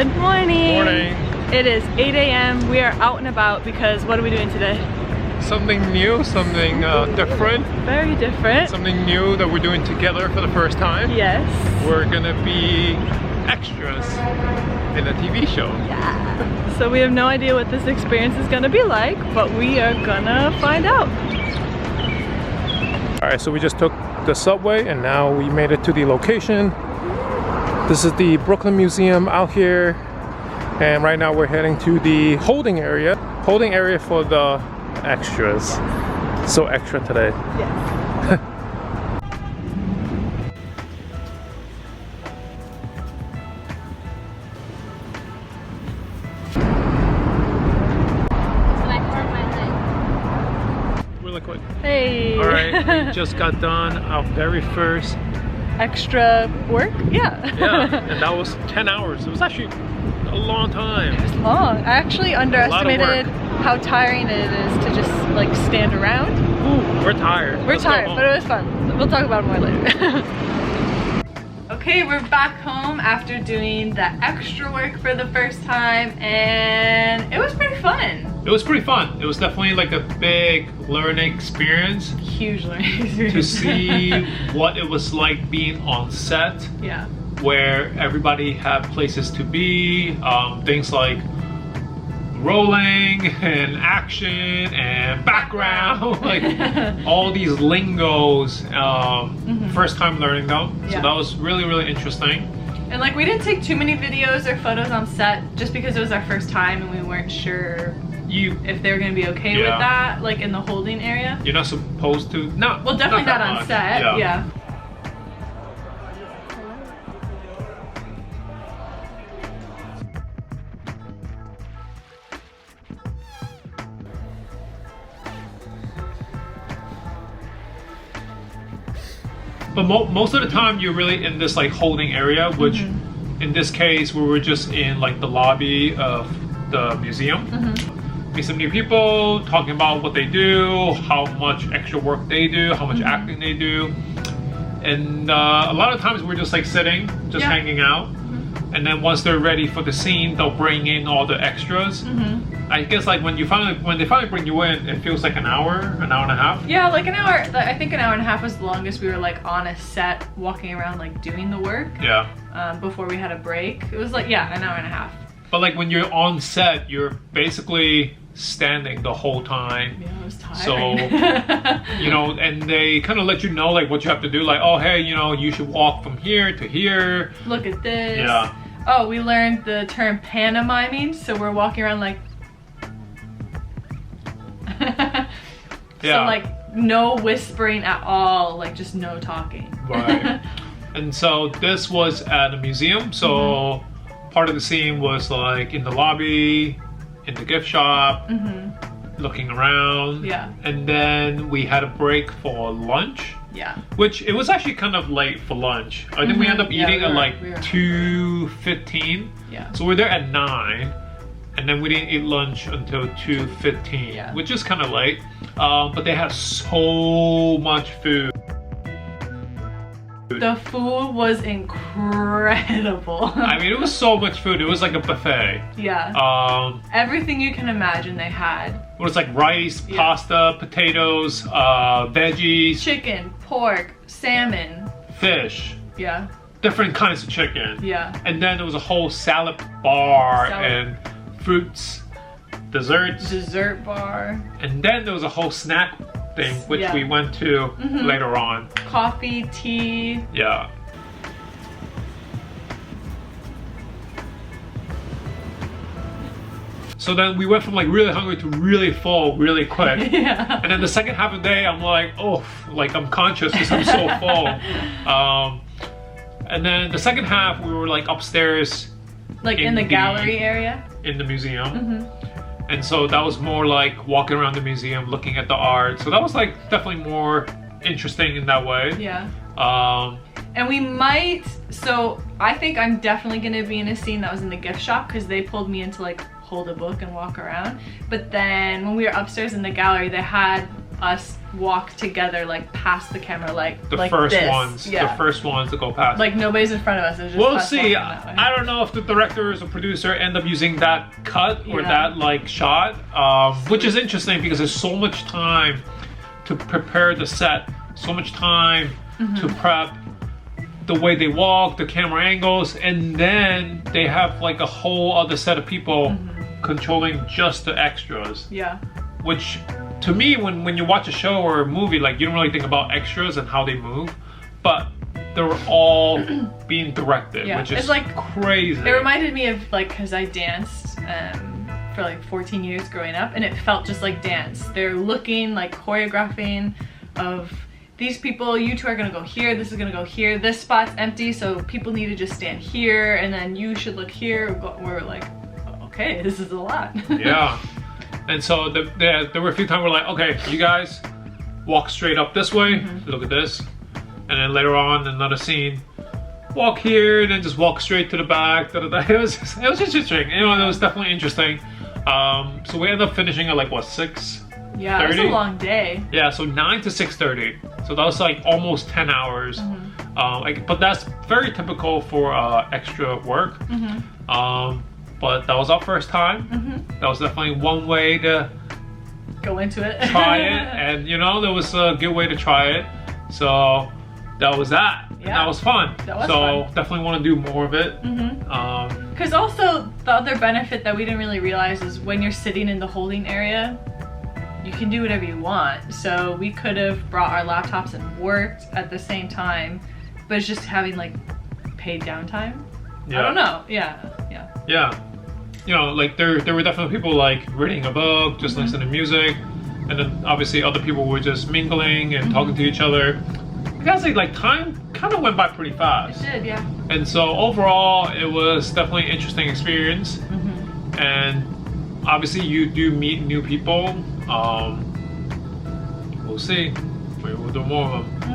Good morning. Morning. It is 8 a.m. We are out and about because what are we doing today? Something new, something different. Very different. Something new that we're doing together for the first time. Yes. We're gonna be extras in a TV show. Yeah. So we have no idea what this experience is gonna be like, but we are gonna find out. Alright, so we just took the subway and now we made it to the location. This is the Brooklyn Museum out here. And right now we're heading to the holding area. Holding area for the extras. So extra today. Yes. Really quick. Hey. Alright, we just got done our very first Extra work? Yeah. yeah, and that was 10 hours. It was actually a long time. It was long. I actually underestimated how tiring it is to just like stand around. Ooh, we're tired. We're Let's go tired, home. but it was fun. We'll talk about it more later. Okay, we're back home after doing the extra work for the first time, and it was pretty fun. It was pretty fun. It was definitely like a big learning experience. Huge learning experience. To see what it was like being on set. Yeah. Where everybody had places to be, things like rolling and action and background, like all these lingos. First time learning them, so that was really, really interesting. And like we didn't take too many videos or photos on set just because it was our first time and we weren't sure if they were going to be okay with that, like in the holding area. You're not supposed to. No. Well, definitely not on much. set. Yeah. But most of the time you're really in this like holding area, which in this case we were just in like the lobby of the museum. Meet some new people, talking about what they do, how much extra work they do, how much acting they do. And a lot of times we're just like sitting, just hanging out. And then once they're ready for the scene, they'll bring in all the extras. I guess like when they finally bring you in, it feels like an hour and a half. Yeah, like an hour. I think an hour and a half was the longest we were like on a set, walking around like doing the work. Yeah. Before we had a break, it was like an hour and a half. But like when you're on set, you're basically standing the whole time. Yeah, it was tiring. So you know, and they kind of let you know like what you have to do. Like, oh hey, you know, you should walk from here to here. Look at this. Yeah. Oh, we learned the term pantomiming, so we're walking around like. So like no whispering at all, like just no talking. Right. And so this was at a museum, so part of the scene was like in the lobby, in the gift shop, looking around. Yeah. And then we had a break for lunch. Yeah. Which it was actually kind of late for lunch. I think we ended up eating at like 2:15. Yeah. So we're there at 9. And then we didn't eat lunch until 2:15, which is kind of late. But they have so much food. The food was incredible. I mean, it was so much food. It was like a buffet. Yeah. Everything you can imagine they had. It was like rice, pasta, potatoes, veggies. Chicken, pork, salmon. Fish. Yeah. Different kinds of chicken. Yeah. And then there was a whole salad bar and fruits, desserts. Dessert bar. And then there was a whole snack thing, which we went to later on. Coffee, tea. Yeah. So then we went from like really hungry to really full really quick. Yeah. And then the second half of the day, I'm like, oh, like I'm conscious because I'm so full. And then the second half, we were like upstairs. Like in the gallery area? In the museum. And so that was more like walking around the museum, looking at the art. So that was like definitely more interesting in that way. Yeah. And we might, so I think I'm definitely gonna be in a scene that was in the gift shop because they pulled me in to like hold a book and walk around. But then when we were upstairs in the gallery, they had us walk together like past the camera, like the like first this. ones, Yeah. the first ones to go past. Like nobody's in front of us. It's just We'll us see. walking that way. I don't know if the directors or producer end up using that cut or Yeah. that like shot, which is interesting because there's so much time to prepare the set, so much time to prep the way they walk, the camera angles, and then they have like a whole other set of people controlling just the extras. Yeah. Which, to me, when you watch a show or a movie, like you don't really think about extras and how they move, but they're all being directed, Yeah. which is It's like- crazy. It reminded me of like, because I danced for like 14 years growing up, and it felt just like dance. They're looking like choreographing of these people, you two are gonna go here, this is gonna go here, this spot's empty, so people need to just stand here, and then you should look here. We're like, okay, this is a lot. Yeah. And so there were a few times we're like, okay, you guys walk straight up this way, look at this. And then later on, another scene, walk here, and then just walk straight to the back. Da, da, da. It was interesting. You know, it was definitely interesting. So we ended up finishing at like, what, 6? Yeah, it was a 30? long day. Yeah, so 9 to 6:30. So that was like almost 10 hours. But that's very typical for extra work. But that was our first time. That was definitely one way to Go into it. try it. And you know, there was a good way to try it. So that was that. And Yeah. that was fun. That was so fun. definitely want to do more of it. Because also the other benefit that we didn't really realize is when you're sitting in the holding area, you can do whatever you want. So we could have brought our laptops and worked at the same time, but it's just having like paid downtime. Yeah. I don't know. Yeah. Yeah. You know, like there were definitely people like reading a book, just listening to music, and then obviously other people were just mingling and talking to each other. I gotta say, like time kind of went by pretty It fast. did, yeah. And so overall, it was definitely an interesting experience. And obviously, you do meet new people. We'll see. Maybe we'll do more of them.